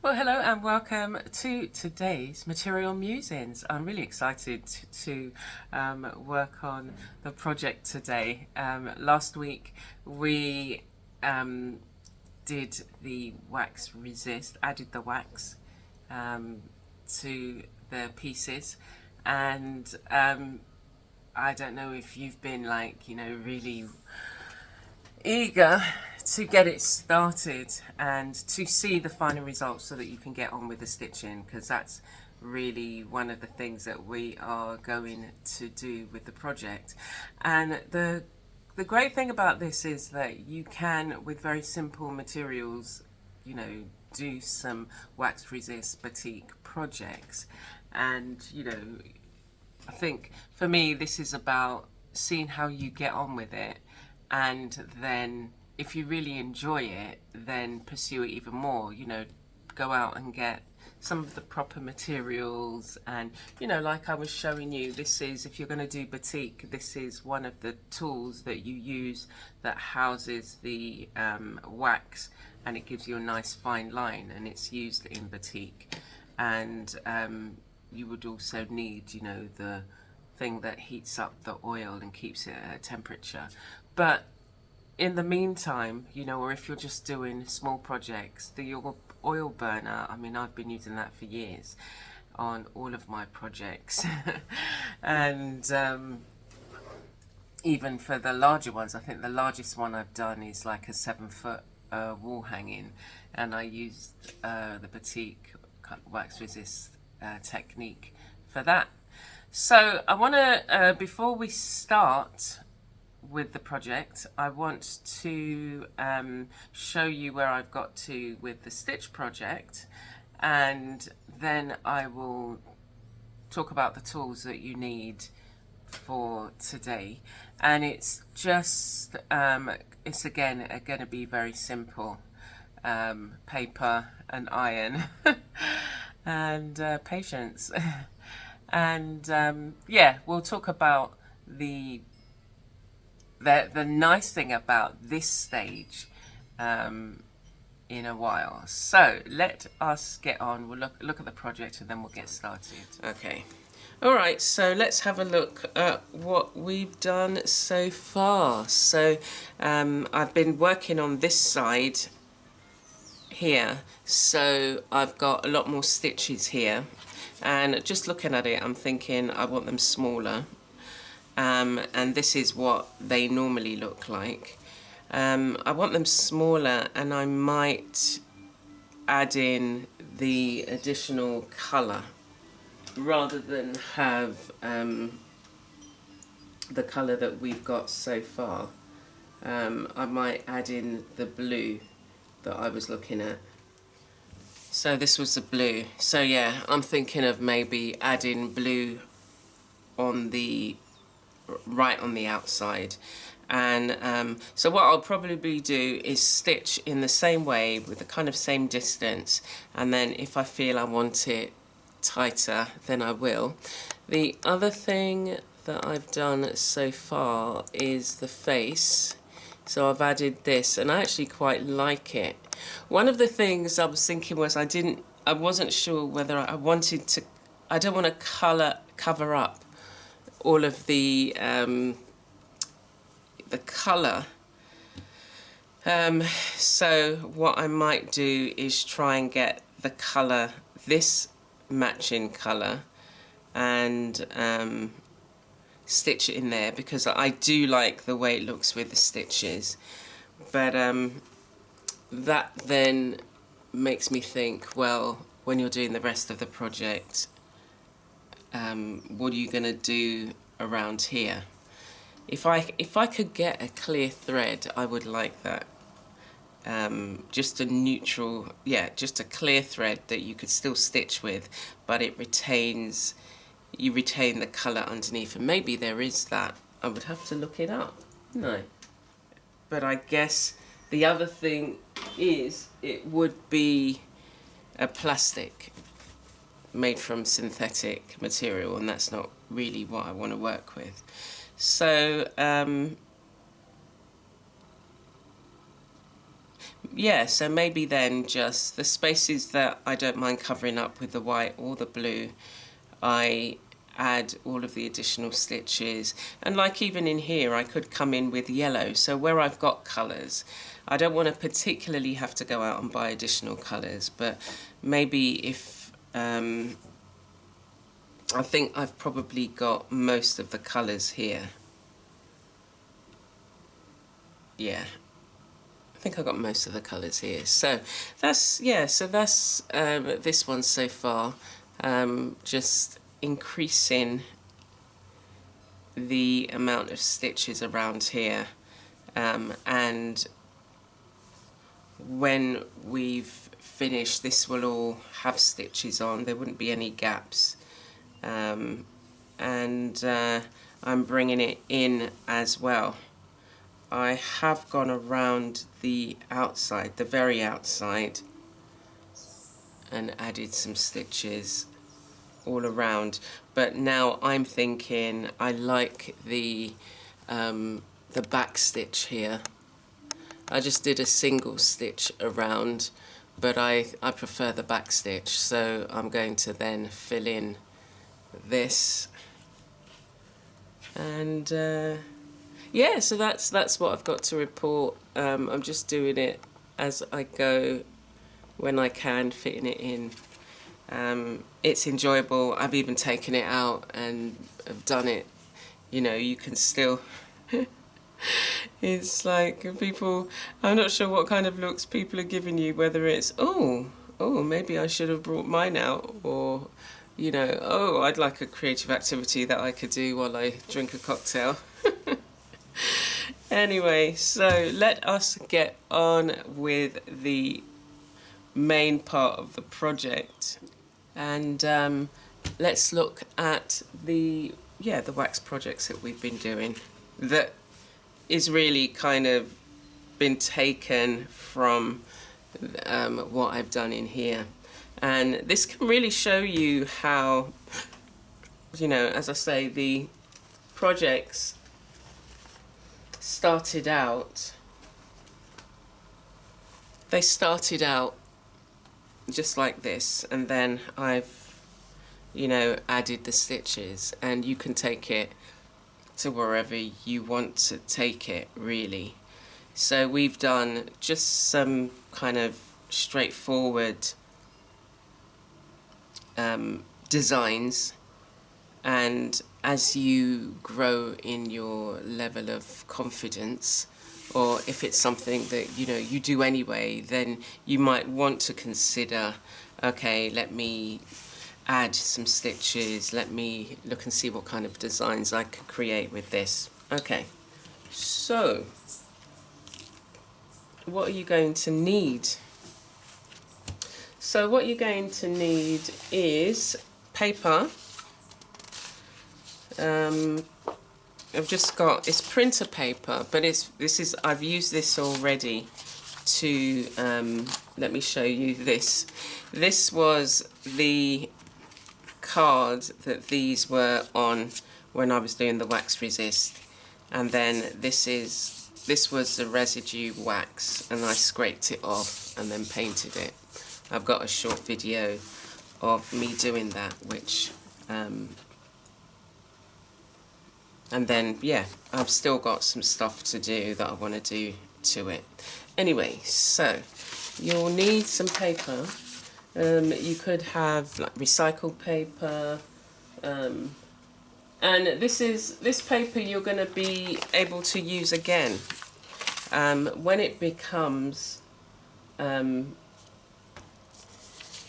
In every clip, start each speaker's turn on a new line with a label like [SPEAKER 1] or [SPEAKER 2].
[SPEAKER 1] Well, hello and welcome to today's Material Musings. I'm really excited to work on the project today. Last week we did the wax resist, added the wax to the pieces, and I don't know if you've been really eager to get it started and to see the final results so that you can get on with the stitching, because that's really one of the things that we are going to do with the project. And the great thing about this is that you can, with very simple materials, do some wax resist batik projects. And I think for me this is about seeing how you get on with it, and then if you really enjoy it, then pursue it even more. Go out and get some of the proper materials, and like I was showing you, this is, if you're going to do batik, this is one of the tools that you use that houses the wax, and it gives you a nice fine line, and it's used in batik. And you would also need the thing that heats up the oil and keeps it at a temperature. But in the meantime, or if you're just doing small projects, the oil burner, I mean, I've been using that for years on all of my projects. And even for the larger ones, I think the largest one I've done is like a 7-foot wall hanging, and I used the batik wax resist technique for that. So I want to, before we start with the project, I want to show you where I've got to with the stitch project, and then I will talk about the tools that you need for today. And it's just, it's again going to be very simple. Paper and iron and patience. And yeah, we'll talk about the nice thing about this stage in a while. So let us get on. We'll look at the project and then we'll get started. Okay. All right, so let's have a look at what we've done so far. So I've been working on this side here, so I've got a lot more stitches here, and just looking at it I'm thinking I want them smaller, and this is what they normally look like. I want them smaller, and I might add in the additional colour rather than have the colour that we've got so far. I might add in the blue that I was looking at. So this was the blue. So yeah, I'm thinking of maybe adding blue on the right on the outside. And so what I'll probably do is stitch in the same way with the kind of same distance, and then if I feel I want it tighter, then I will. The other thing that I've done so far is the face. So I've added this, and I actually quite like it. One of the things I was thinking was I wasn't sure whether I wanted to, I don't want to cover up all of the colour. So what I might do is try and get the colour, this matching colour, and stitch it in there, because I do like the way it looks with the stitches. But that then makes me think, well, when you're doing the rest of the project, what are you going to do around here? If I could get a clear thread, I would like that. Just a neutral, yeah, just a clear thread that you could still stitch with, but it retains, you retain the colour underneath. And maybe there is that. I would have to look it up. No. But I guess the other thing is it would be a plastic made from synthetic material, and that's not really what I want to work with. So yeah, so maybe then just the spaces that I don't mind covering up with the white or the blue, I add all of the additional stitches. And like even in here, I could come in with yellow. So where I've got colours, I don't want to particularly have to go out and buy additional colours, but maybe if, I think I've probably got most of the colours here. Yeah, I think I got most of the colours here. So that's, yeah, so that's this one so far. Just increasing the amount of stitches around here, and when we've finished, this will all have stitches on. There wouldn't be any gaps, and I'm bringing it in as well. I have gone around the outside, the very outside, and added some stitches all around, but now I'm thinking I like the back stitch here. I just did a single stitch around, but I prefer the back stitch, so I'm going to then fill in this, and yeah, so that's what I've got to report. I'm just doing it as I go, when I can, fitting it in. It's enjoyable. I've even taken it out and have done it. You know, you can still it's like people, I'm not sure what kind of looks people are giving you, whether it's oh maybe I should have brought mine out, or you know, oh, I'd like a creative activity that I could do while I drink a cocktail. Anyway, so let us get on with the main part of the project, and let's look at the wax projects that we've been doing, that is really kind of been taken from what I've done in here. And this can really show you how, you know, as I say, the projects started out, they started out just like this, and then I've, you know, added the stitches, and you can take it to wherever you want to take it, really. So we've done just some kind of straightforward designs, and as you grow in your level of confidence, or if it's something that, you know, you do anyway, then you might want to consider, okay, let me add some stitches, let me look and see what kind of designs I could create with this. Okay, so what are you going to need? So what you're going to need is paper. I've just got, it's printer paper, but I've used this already to, let me show you this. This was the card that these were on when I was doing the wax resist, and then this was the residue wax, and I scraped it off and then painted it. I've got a short video of me doing that, which and then, yeah, I've still got some stuff to do that I want to do to it. Anyway, so you'll need some paper. You could have like recycled paper, and this paper you're going to be able to use again when it becomes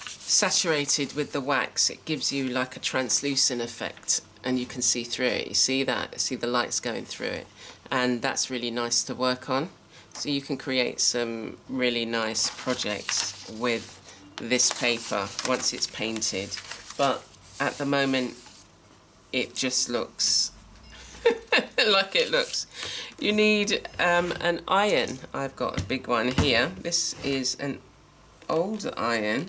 [SPEAKER 1] saturated with the wax. It gives you like a translucent effect, and you can see through it. You see that? See the lights going through it, and that's really nice to work on. So you can create some really nice projects with this paper once it's painted, but at the moment it just looks like it looks. You need an iron. I've got a big one here. This is an old iron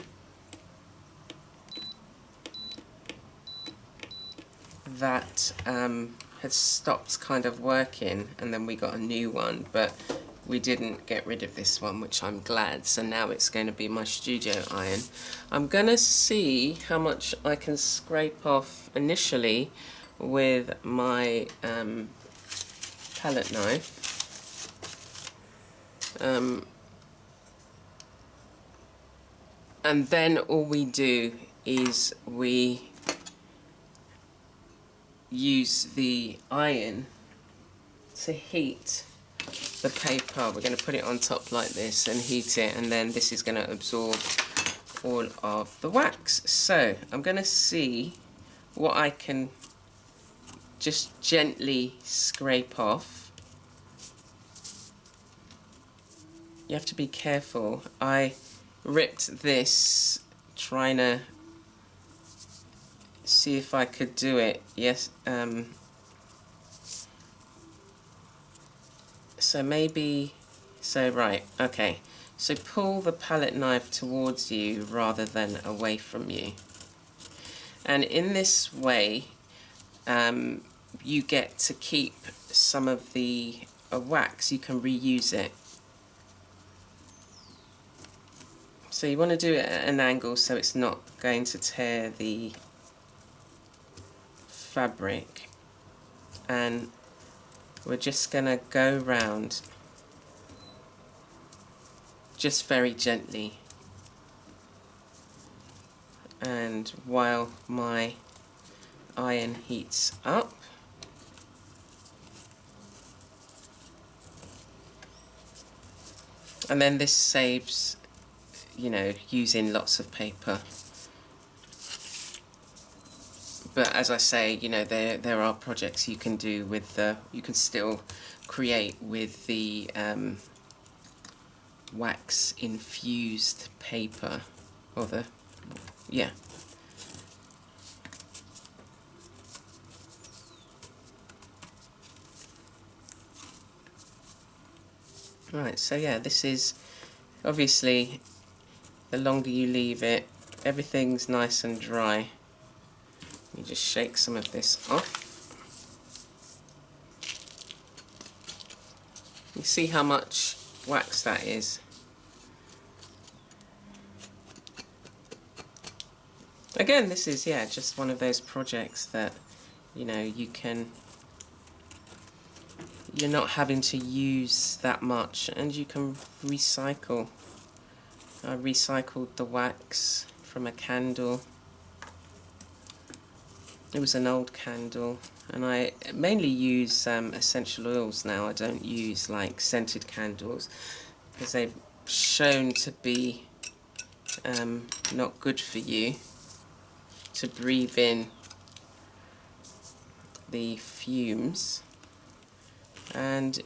[SPEAKER 1] that had stopped kind of working, and then we got a new one, but we didn't get rid of this one, which I'm glad. So now it's going to be my studio iron. I'm going to see how much I can scrape off initially with my palette knife. And then all we do is we use the iron to heat the paper. We're going to put it on top like this and heat it, and then this is going to absorb all of the wax. So I'm going to see what I can just gently scrape off. You have to be careful. I ripped this trying to see if I could do it. Yes. So maybe, so right, okay. So pull the palette knife towards you rather than away from you. And in this way, you get to keep some of the wax. You can reuse it. So you want to do it at an angle so it's not going to tear the fabric. And we're just going to go round just very gently. And while my iron heats up, and then this saves, you know, using lots of paper. But as I say, you know, there are projects you can do with the, you can still create with the wax infused paper, or the, yeah. Right, so yeah, this is obviously, the longer you leave it, everything's nice and dry. You just shake some of this off. You see how much wax that is. Again, this is, yeah, just one of those projects that, you know, you're not having to use that much, and you can recycle. I recycled the wax from a candle. It was an old candle, and I mainly use essential oils now. I don't use like scented candles because they've shown to be not good for you, to breathe in the fumes. And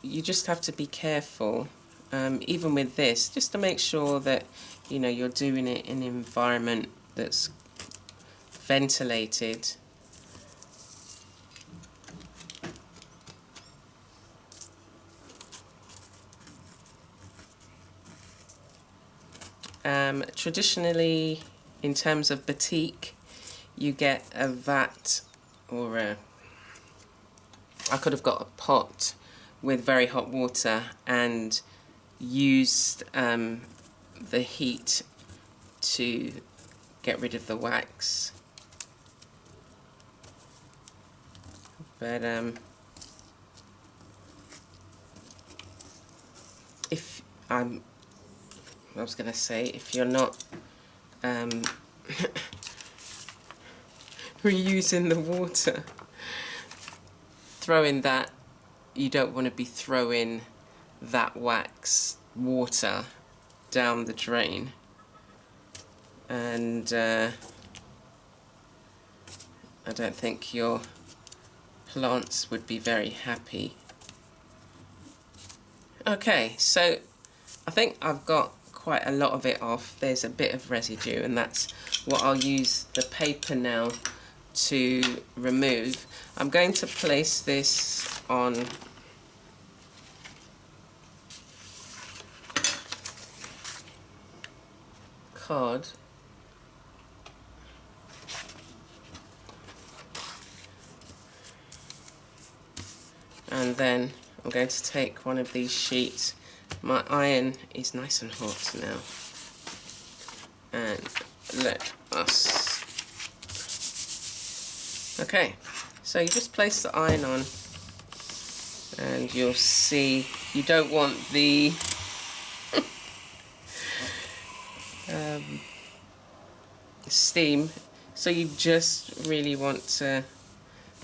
[SPEAKER 1] you just have to be careful, even with this, just to make sure that, you know, you're doing it in an environment that's ventilated. Traditionally, in terms of batik, you get a vat, or I could have got a pot with very hot water and used the heat to get rid of the wax. But if I was going to say, if you're not reusing the water, throwing that, you don't want to be throwing that wax water down the drain. And I don't think your plants would be very happy. Okay, so I think I've got quite a lot of it off. There's a bit of residue, and that's what I'll use the paper now to remove. I'm going to place this on card. And then I'm going to take one of these sheets. My iron is nice and hot now. And let us... Okay, so you just place the iron on and you'll see you don't want the steam, so you just really want to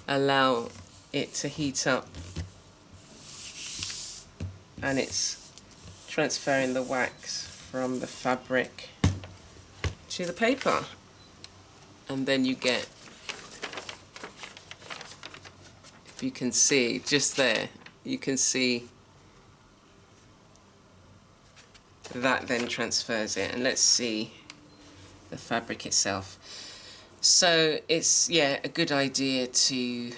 [SPEAKER 1] allow it to heat up, and it's transferring the wax from the fabric to the paper, and then you get, if you can see just there, you can see that then transfers it. And let's see the fabric itself. So it's, yeah, a good idea to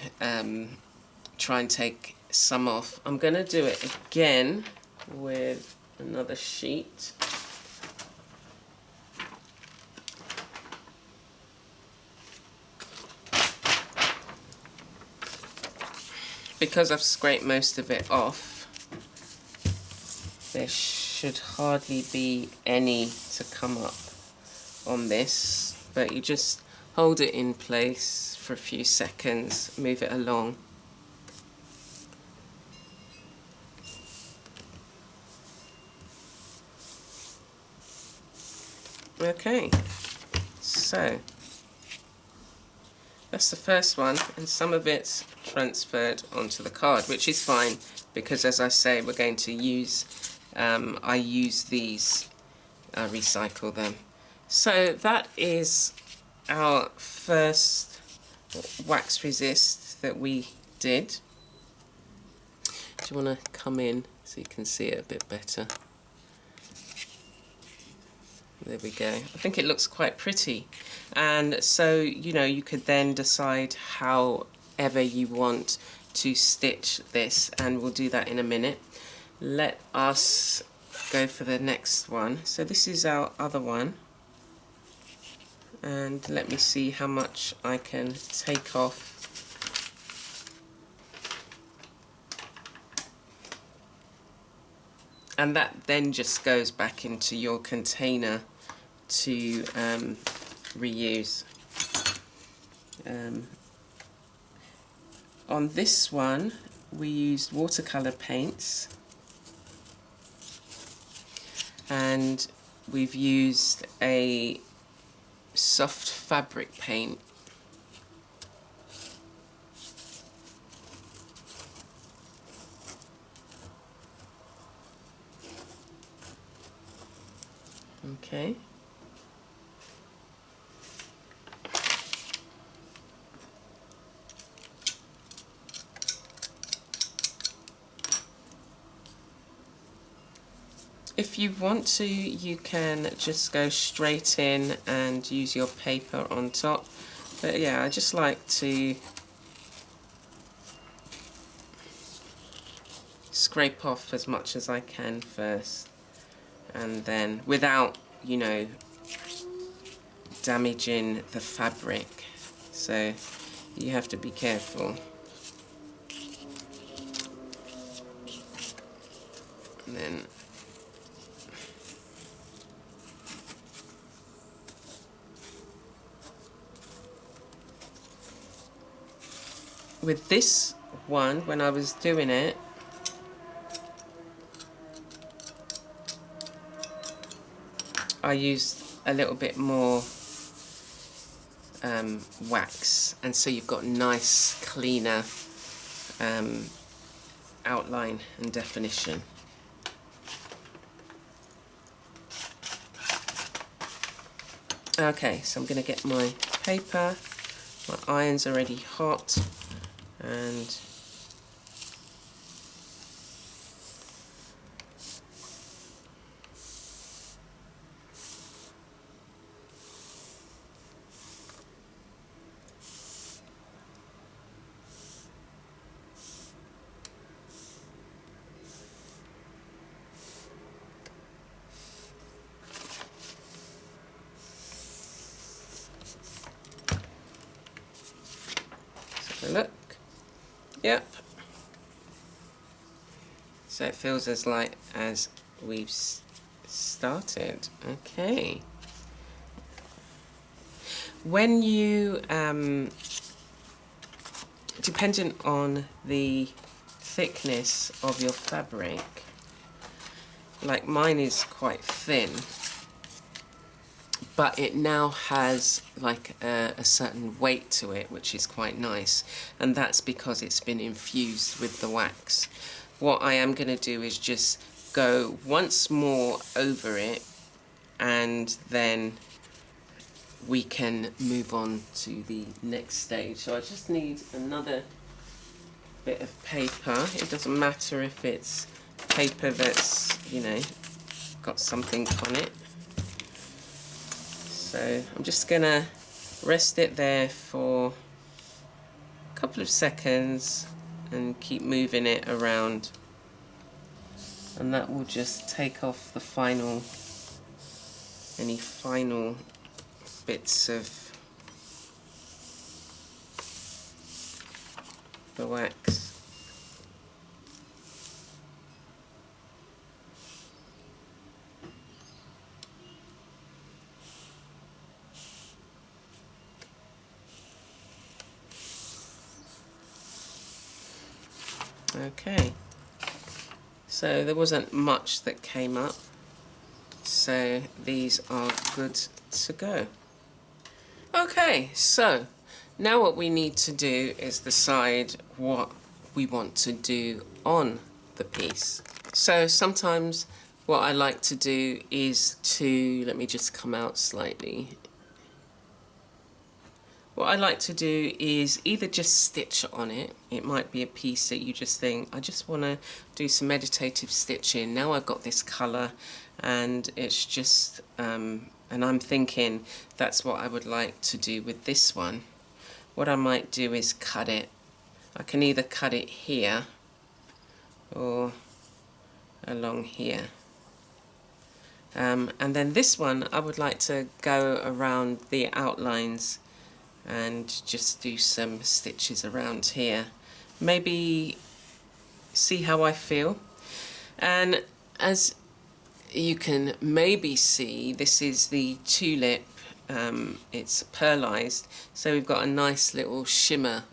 [SPEAKER 1] try and take some off. I'm going to do it again with another sheet. Because I've scraped most of it off, there should hardly be any to come up on this, but you just hold it in place for a few seconds, move it along. Okay, so that's the first one, and some of it's transferred onto the card, which is fine because, as I say, we're going to use, I use these, I recycle them. So that is our first wax resist that we did. Do you want to come in so you can see it a bit better? There we go. I think it looks quite pretty. And so, you know, you could then decide however you want to stitch this, and we'll do that in a minute. Let us go for the next one. So this is our other one. And let me see how much I can take off. And that then just goes back into your container to reuse. On this one, we used watercolor paints, and we've used a soft fabric paint. Okay. If you want to, you can just go straight in and use your paper on top. But yeah, I just like to scrape off as much as I can first, and then without, you know, damaging the fabric. So you have to be careful. And then with this one, when I was doing it, I used a little bit more wax, and so you've got nice, cleaner outline and definition. Okay, so I'm going to get my paper. My iron's already hot, and let's have a look. Yep. So it feels as light as we've started. Okay. When you, dependent on the thickness of your fabric, like mine is quite thin, but it now has like a certain weight to it, which is quite nice, and that's because it's been infused with the wax. What I am going to do is just go once more over it, and then we can move on to the next stage. So I just need another bit of paper. It doesn't matter if it's paper that's, you know, got something on it. So I'm just gonna rest it there for a couple of seconds and keep moving it around, and that will just take off the final, any final bits of the wax. Okay, so there wasn't much that came up, so these are good to go. Okay, so now what we need to do is decide what we want to do on the piece. So sometimes what I like to do is to, let me just come out slightly. What I like to do is either just stitch on it. It might be a piece that you just think, I just want to do some meditative stitching. Now I've got this colour, and it's just, and I'm thinking that's what I would like to do with this one. What I might do is cut it. I can either cut it here or along here. And then this one I would like to go around the outlines and just do some stitches around here. Maybe see how I feel. And as you can maybe see, this is the tulip. It's pearlized, so we've got a nice little shimmer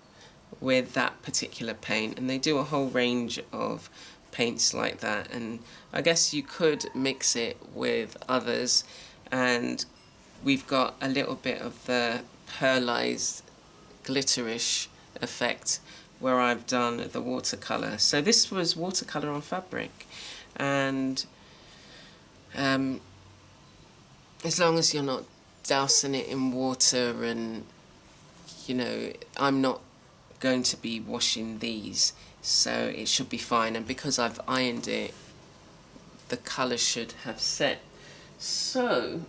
[SPEAKER 1] with that particular paint, and they do a whole range of paints like that, and I guess you could mix it with others, and we've got a little bit of the pearlized glitterish effect where I've done the watercolour. So this was watercolour on fabric, and as long as you're not dousing it in water, and you know, I'm not going to be washing these, so it should be fine, and because I've ironed it, the colour should have set. So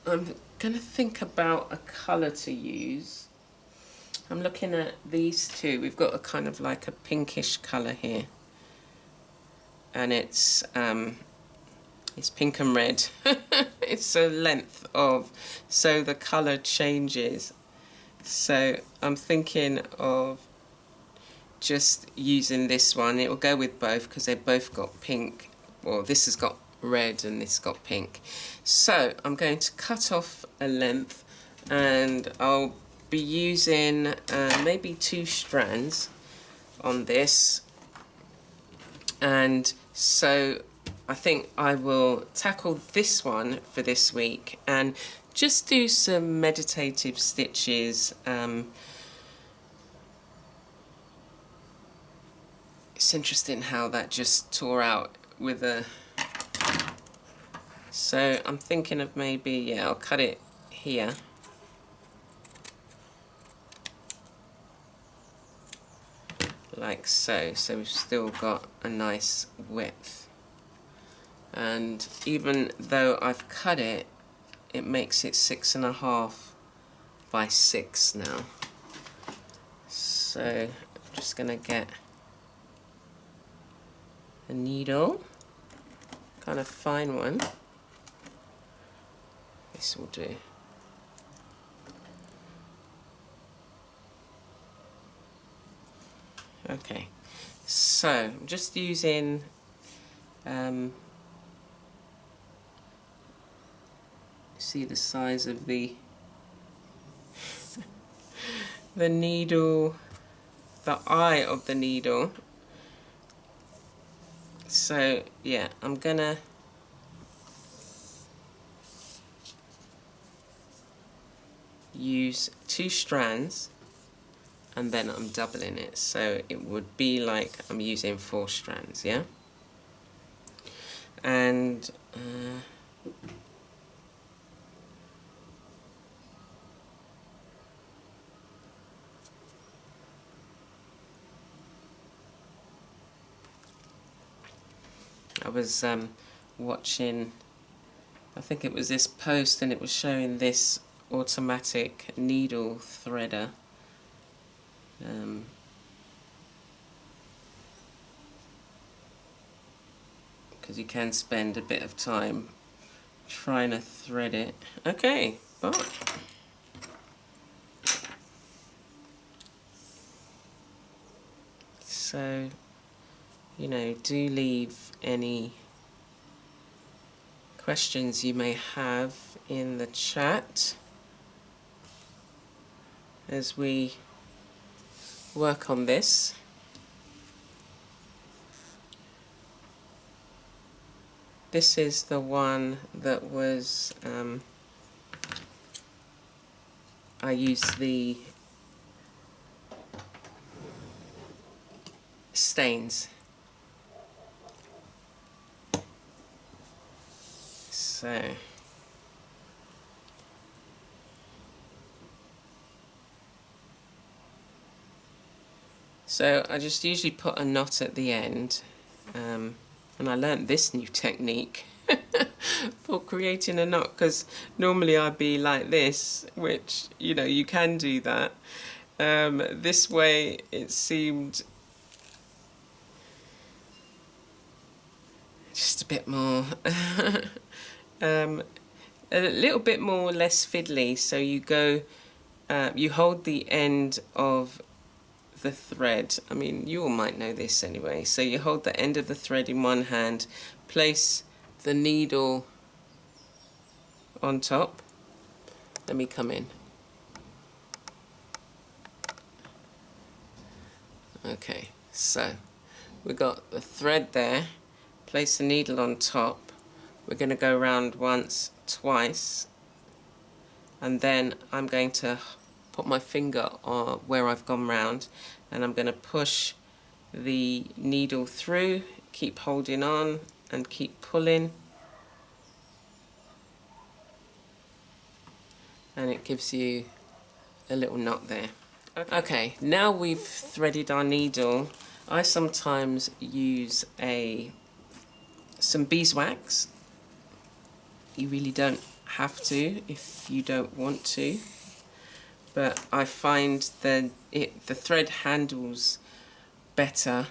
[SPEAKER 1] I'm going to think about a colour to use. I'm looking at these two. We've got a kind of like a pinkish colour here, and it's pink and red. It's a length of, so the colour changes. So I'm thinking of just using this one. It will go with both because they've both got pink. Well, this has got red and this got pink. So I'm going to cut off a length, and I'll be using maybe 2 strands on this. And so I think I will tackle this one for this week and just do some meditative stitches. It's interesting how that just tore out with a... So I'm thinking of maybe, yeah, I'll cut it here. Like so. So we've still got a nice width. And even though I've cut it, it makes it 6.5 by 6 now. So I'm just gonna get a needle, kind of fine one. This will do. Okay, so I'm just using see the size of the needle, the eye of the needle. So yeah, I'm gonna use 2 strands and then I'm doubling it, so it would be like I'm using 4 strands, yeah? And I was watching, I think it was this post, and it was showing this automatic needle threader. Because you can spend a bit of time trying to thread it. Okay, bye. So, you know, do leave any questions you may have in the chat as we work on this. This is the one that was, I used the stains. So I just usually put a knot at the end, and I learnt this new technique for creating a knot, because normally I'd be like this, which, you know, you can do that. This way it seemed just a bit more a little bit more less fiddly. So you go, you hold the end of the thread. I mean, you all might know this anyway. So you hold the end of the thread in one hand, place the needle on top. Let me come in. Okay, so we got the thread there, place the needle on top. We're going to go round once, twice, and then I'm going to put my finger on where I've gone round, and I'm going to push the needle through, keep holding on and keep pulling, and it gives you a little knot there. Okay, now we've threaded our needle, I sometimes use some beeswax. You really don't have to if you don't want to, but I find that the thread handles better,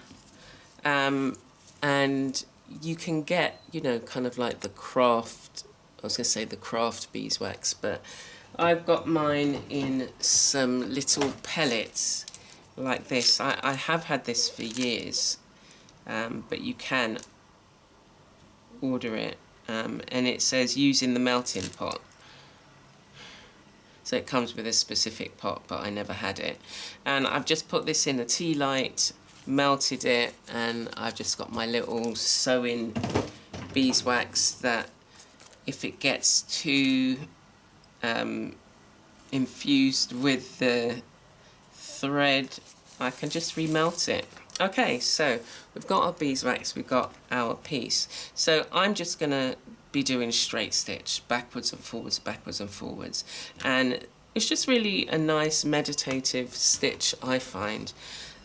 [SPEAKER 1] and you can get, you know, kind of like the craft, I was going to say the craft beeswax, but I've got mine in some little pellets like this. I have had this for years, but you can order it, and it says use in the melting pot. So it comes with a specific pot, but I never had it. And I've just put this in a tea light, melted it, and I've just got my little sewing beeswax that if it gets too infused with the thread, I can just remelt it. Okay, so we've got our beeswax, we've got our piece. So I'm just gonna be doing straight stitch, backwards and forwards, backwards and forwards. And it's just really a nice meditative stitch, I find,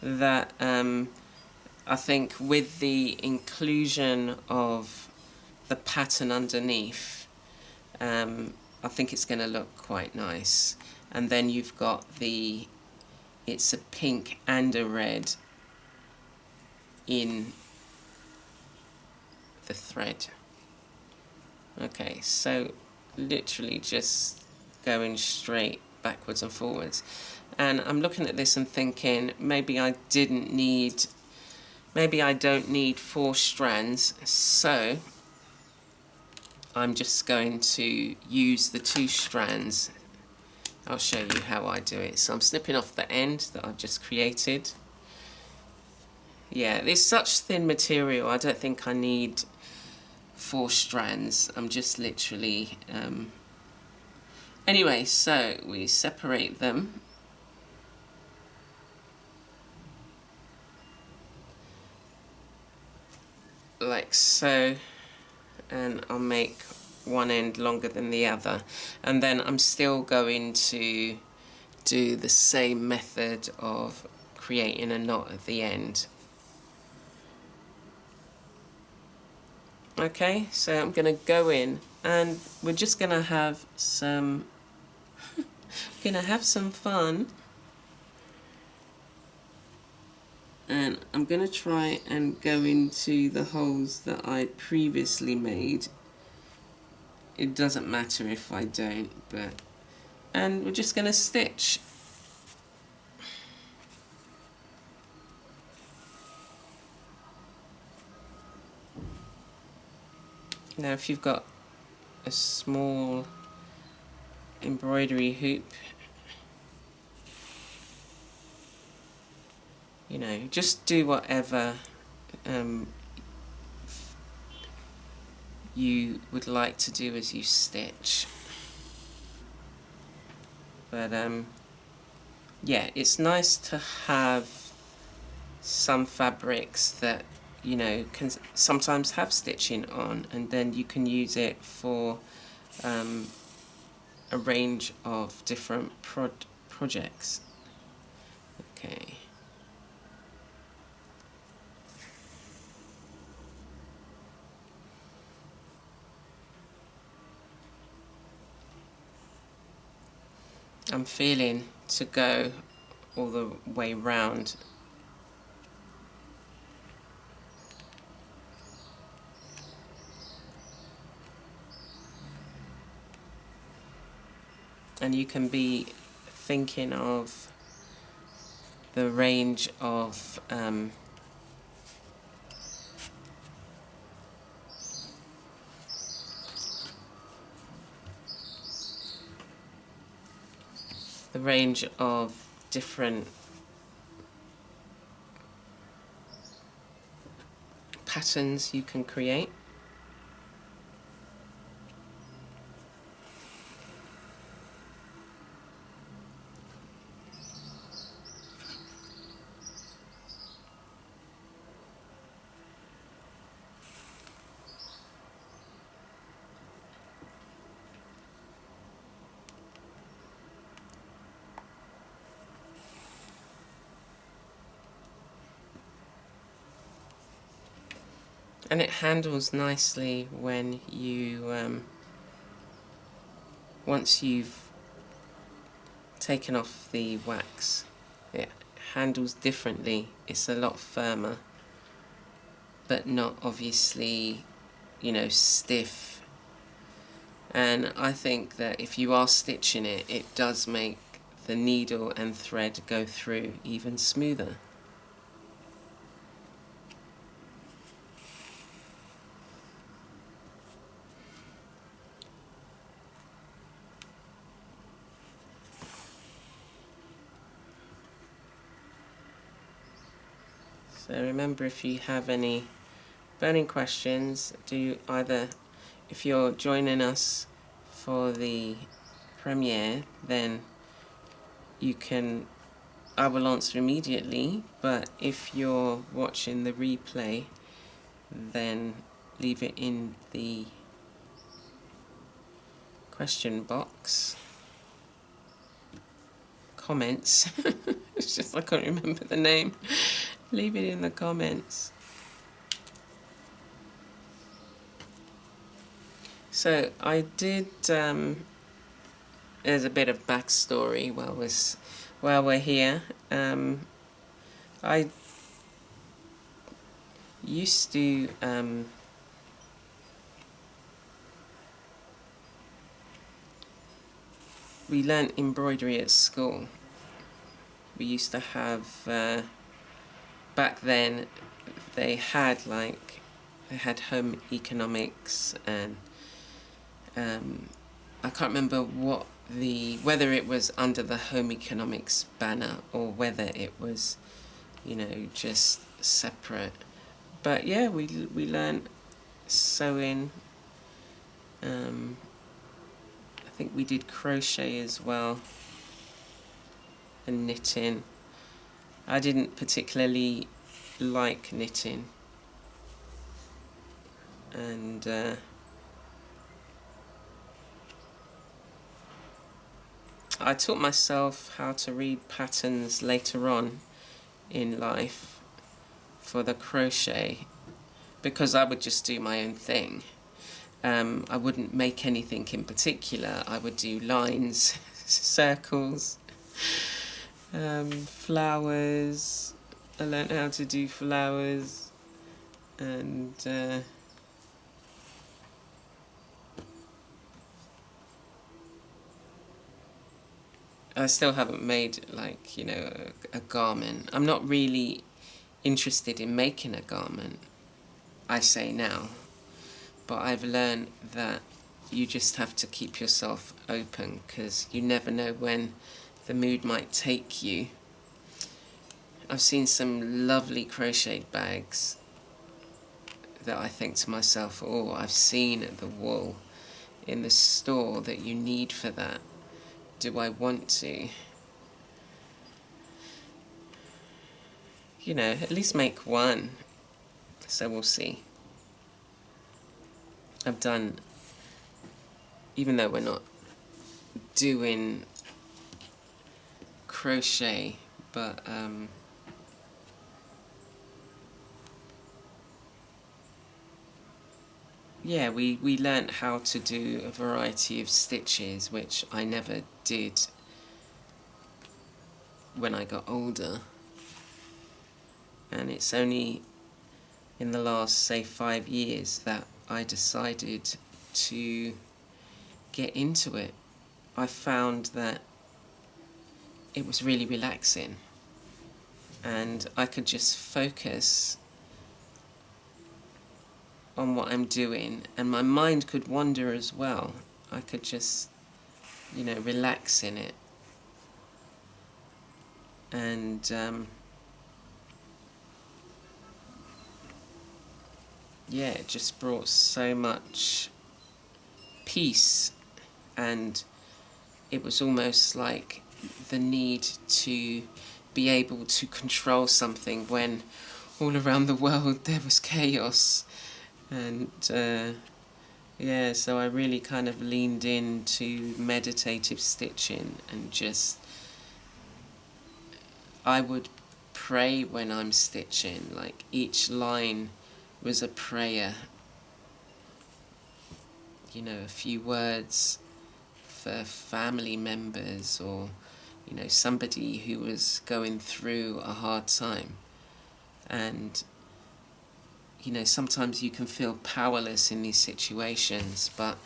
[SPEAKER 1] that I think with the inclusion of the pattern underneath, I think it's going to look quite nice. And then you've got it's a pink and a red in the thread. Okay, so literally just going straight backwards and forwards. And I'm looking at this and thinking, maybe I don't need 4 strands, so I'm just going to use the 2 strands. I'll show you how I do it. So I'm snipping off the end that I've just created. Yeah, there's such thin material, I don't think I need 4 strands. I'm just literally... Anyway, so we separate them. Like so. And I'll make one end longer than the other. And then I'm still going to do the same method of creating a knot at the end. Okay, so I'm going to go in and we're just going to have some fun. And I'm going to try and go into the holes that I previously made. It doesn't matter if I don't, and we're just going to stitch. Now if you've got a small embroidery hoop, you know, just do whatever you would like to do as you stitch. But yeah, it's nice to have some fabrics that, you know, can sometimes have stitching on, and then you can use it for a range of different projects. Okay. I'm feeling to go all the way round. And you can be thinking of the range of different patterns you can create. And it handles nicely when you, once you've taken off the wax, it handles differently. It's a lot firmer, but not obviously, you know, stiff. And I think that if you are stitching it, it does make the needle and thread go through even smoother. So remember, if you have any burning questions, do either, if you're joining us for the premiere, then you can, I will answer immediately, but if you're watching the replay, then leave it in the question box. Comments. It's just I can't remember the name. Leave it in the comments. So I did, there's a bit of backstory while we're here. I used to we learnt embroidery at school. We used to have, back then, they had home economics, and I can't remember whether it was under the home economics banner or whether it was, just separate. But yeah, we learnt sewing. I think we did crochet as well, and knitting. I didn't particularly like knitting, and I taught myself how to read patterns later on in life for the crochet, because I would just do my own thing. I wouldn't make anything in particular. I would do lines, circles, flowers. I learned how to do flowers, and I still haven't made a garment. I'm not really interested in making a garment, I say now, but I've learned that you just have to keep yourself open, because you never know when the mood might take you. I've seen some lovely crocheted bags that I think to myself, oh, I've seen the wool in the store that you need for that. Do I want to? At least make one. So we'll see. I've done, even though we're not doing crochet, but yeah, we learnt how to do a variety of stitches, which I never did when I got older. And it's only in the last, say, 5 years that I decided to get into it. I found that it was really relaxing, and I could just focus on what I'm doing, and my mind could wander as well. I could just, relax in it. And yeah, it just brought so much peace, and it was almost like the need to be able to control something when all around the world there was chaos. And yeah, so I really kind of leaned into meditative stitching, and I would pray when I'm stitching. Like, each line was a prayer, a few words for family members, or somebody who was going through a hard time. And sometimes you can feel powerless in these situations, but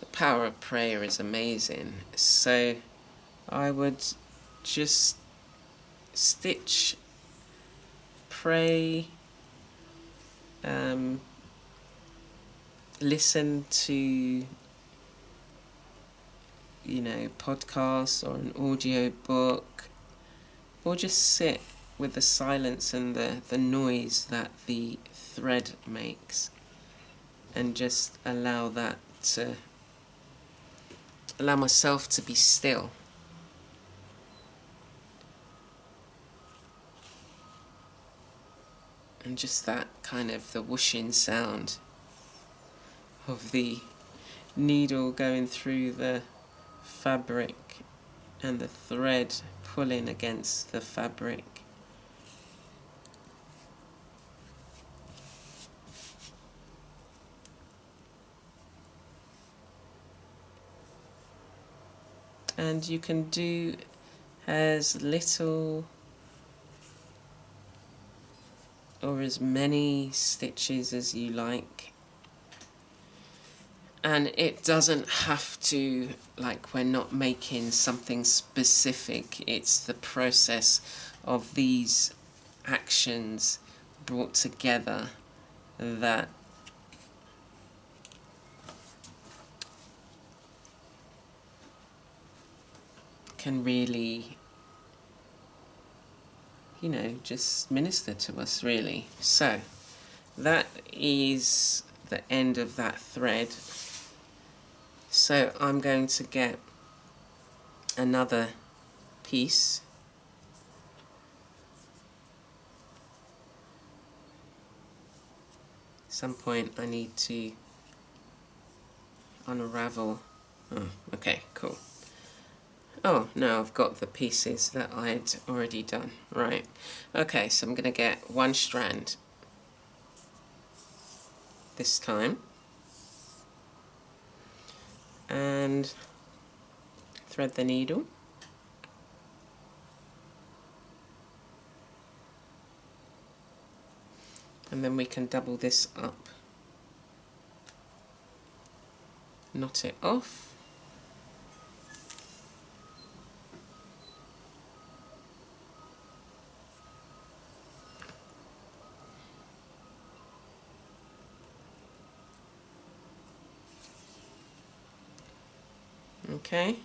[SPEAKER 1] the power of prayer is amazing. So I would just stitch, pray, listen to podcasts or an audio book, or just sit with the silence and the noise that the thread makes, and just allow myself to be still. And just that kind of the whooshing sound of the needle going through the fabric and the thread pulling against the fabric. And you can do as little or as many stitches as you like. And it doesn't have to, like, we're not making something specific. It's the process of these actions brought together that can really, you know, just minister to us, really. So that is the end of that thread. So I'm going to get another piece. At some point I need to unravel. Oh, okay, cool. Oh, no, I've got the pieces that I'd already done. Right. Okay, so I'm going to get one strand this time. And thread the needle. And then we can double this up. Knot it off. Okay,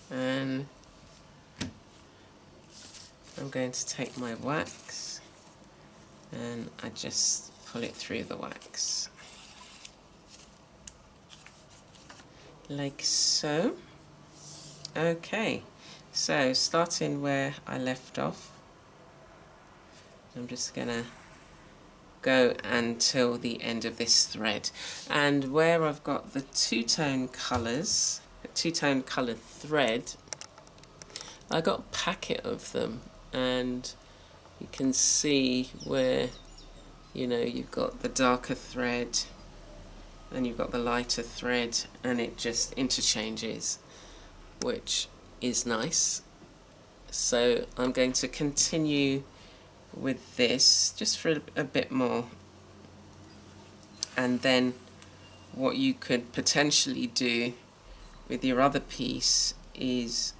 [SPEAKER 1] and I'm going to take my wax and I just pull it through the wax like so. Okay, so starting where I left off, I'm just gonna go until the end of this thread, and where I've got the two-tone colours, two-tone coloured thread, I got a packet of them, and you can see where, you know, you've got the darker thread and you've got the lighter thread, and it just interchanges, which is nice. So I'm going to continue with this just for a bit more, and then what you could potentially do with your other piece is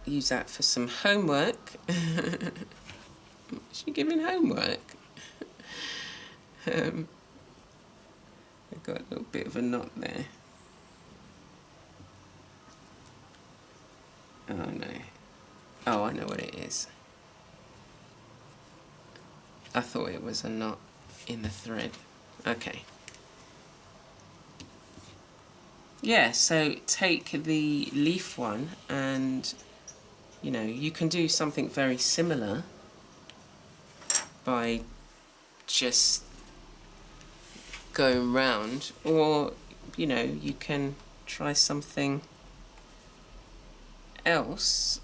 [SPEAKER 1] use that for some homework. Is she giving homework? I've got a little bit of a knot there. Oh no. Oh, I know what it is. I thought it was a knot in the thread. Okay. Yeah, so take the leaf one, and you know, you can do something very similar by just going round, or you know, you can try something else.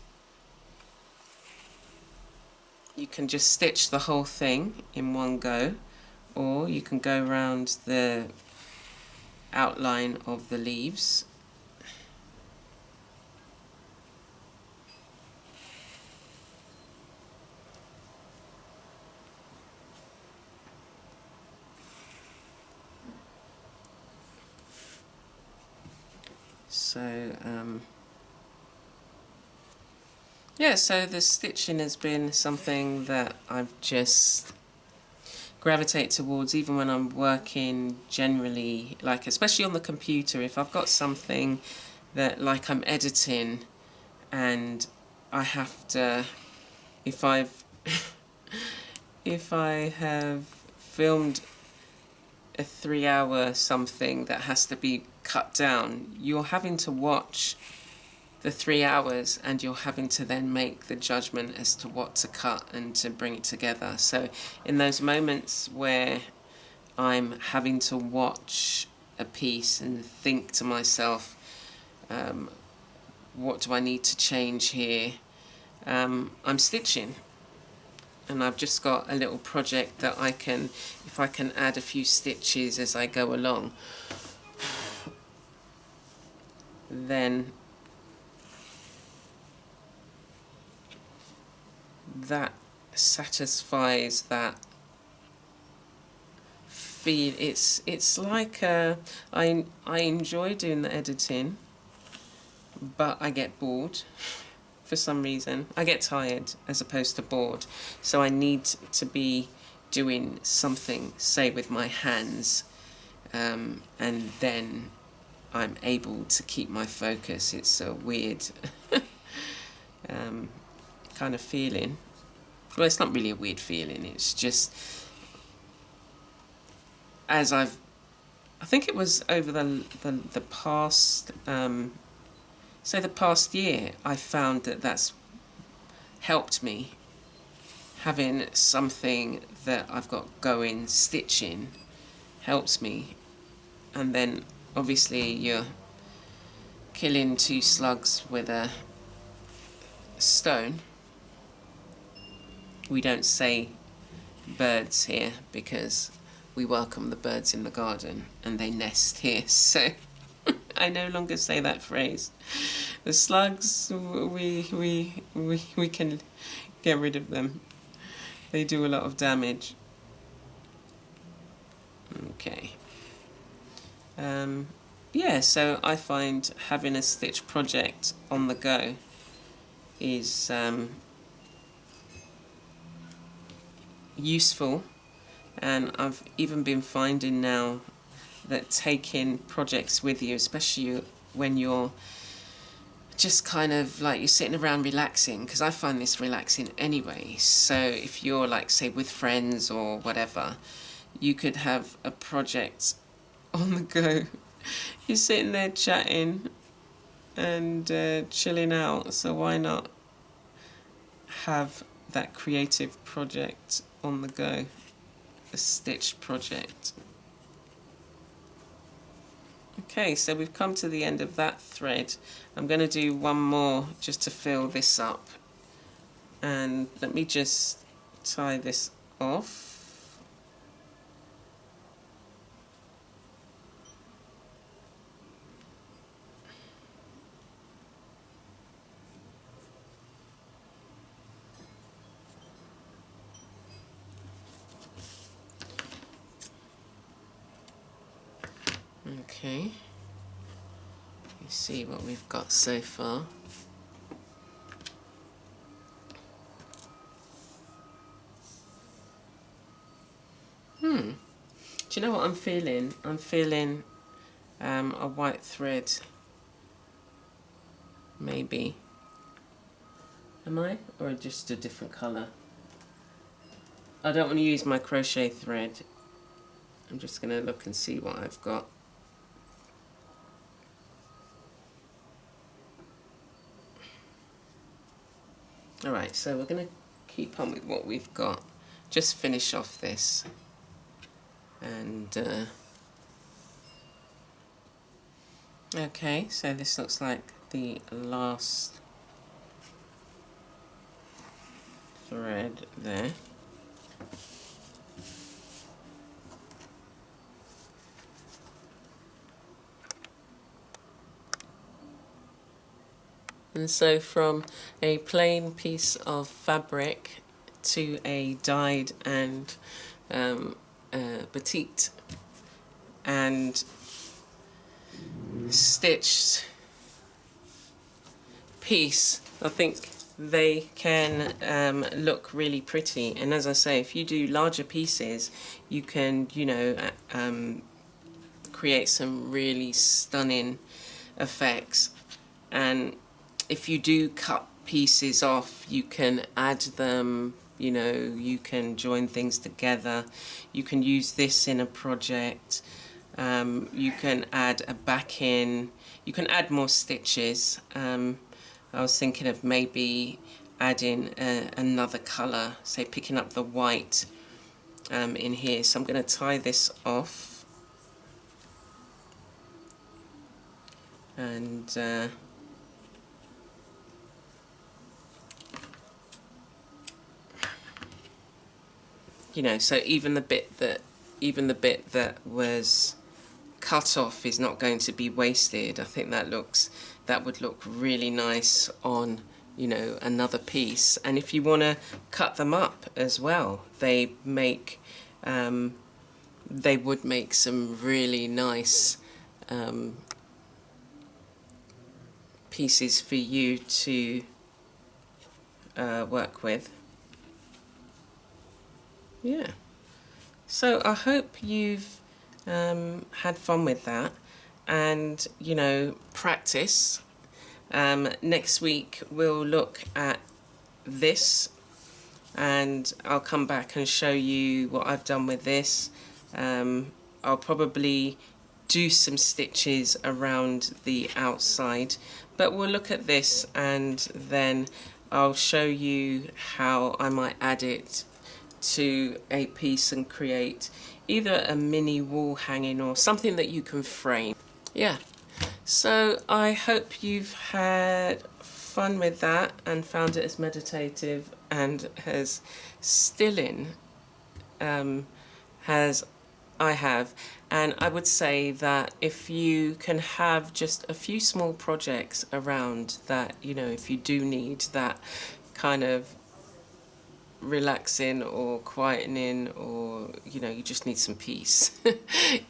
[SPEAKER 1] You can just stitch the whole thing in one go, or you can go around the outline of the leaves. So yeah, so the stitching has been something that I've just gravitate towards even when I'm working generally, like especially on the computer. If I've got something that, like, I'm editing and I have to, if I've if I have filmed a 3-hour something that has to be cut down, you're having to watch the 3 hours and you're having to then make the judgment as to what to cut and to bring it together. So in those moments where I'm having to watch a piece and think to myself, what do I need to change here? I'm stitching, and I've just got a little project that I can, if I can add a few stitches as I go along, then that satisfies that it's like I enjoy doing the editing, but I get bored for some reason. I get tired as opposed to bored, so I need to be doing something, say with my hands, and then I'm able to keep my focus. It's a weird kind of feeling. Well, it's not really a weird feeling, it's just as I think it was over the past so the past year, I found that that's helped me, having something that I've got going, stitching helps me. And then obviously you're killing 2 slugs with a stone. We don't say birds here because we welcome the birds in the garden and they nest here, so I no longer say that phrase. The slugs, we can get rid of them. They do a lot of damage. Okay. Yeah, so I find having a stitch project on the go is useful, and I've even been finding now that taking projects with you, especially when you're just kind of like you're sitting around relaxing, because I find this relaxing anyway. So if you're like, say, with friends or whatever, you could have a project on the go. You're sitting there chatting and chilling out, so why not have that creative project on the go, a stitch project. Okay, so we've come to the end of that thread. I'm going to do one more just to fill this up, and let me just tie this off. Okay, let's see what we've got so far. Do you know what I'm feeling? I'm feeling a white thread, maybe. Am I? Or just a different colour? I don't want to use my crochet thread. I'm just going to look and see what I've got. Alright, so we're going to keep on with what we've got. Just finish off this. And okay, so this looks like the last thread there. And so from a plain piece of fabric to a dyed and batikked and stitched piece, I think they can look really pretty. And as I say, if you do larger pieces, you can, you know, create some really stunning effects. And if you do cut pieces off, you can add them, you know, you can join things together. You can use this in a project. You can add a backing. You can add more stitches. I was thinking of maybe adding another colour, say picking up the white in here. So I'm going to tie this off. And you know, so even the bit that was cut off is not going to be wasted. I think that would look really nice on, you know, another piece. And if you want to cut them up as well, they make they would make some really nice pieces for you to work with. Yeah. So I hope you've had fun with that, and practice. Next week we'll look at this, and I'll come back and show you what I've done with this. I'll probably do some stitches around the outside, but we'll look at this and then I'll show you how I might add it to a piece and create either a mini wall hanging or something that you can frame. Yeah, so I hope you've had fun with that and found it as meditative and as stilling as I have. And I would say that if you can have just a few small projects around that, if you do need that kind of relaxing or quietening, or you just need some peace,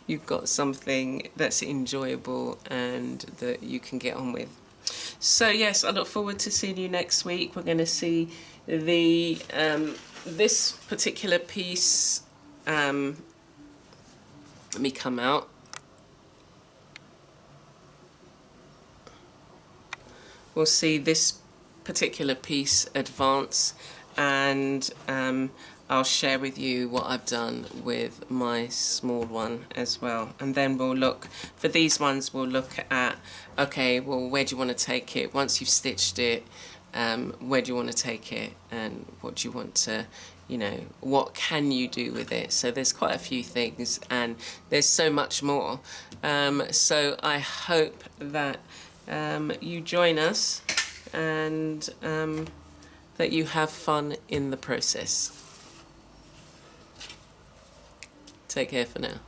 [SPEAKER 1] you've got something that's enjoyable and that you can get on with. So yes, I look forward to seeing you next week. We're going to see the this particular piece. Let me come out. We'll see this particular piece advance, and I'll share with you what I've done with my small one as well. And then we'll look, for these ones, we'll look at, okay, well, where do you want to take it? Once you've stitched it, where do you want to take it? And what do you want to, what can you do with it? So there's quite a few things, and there's so much more. So I hope that you join us, and that you have fun in the process. Take care for now.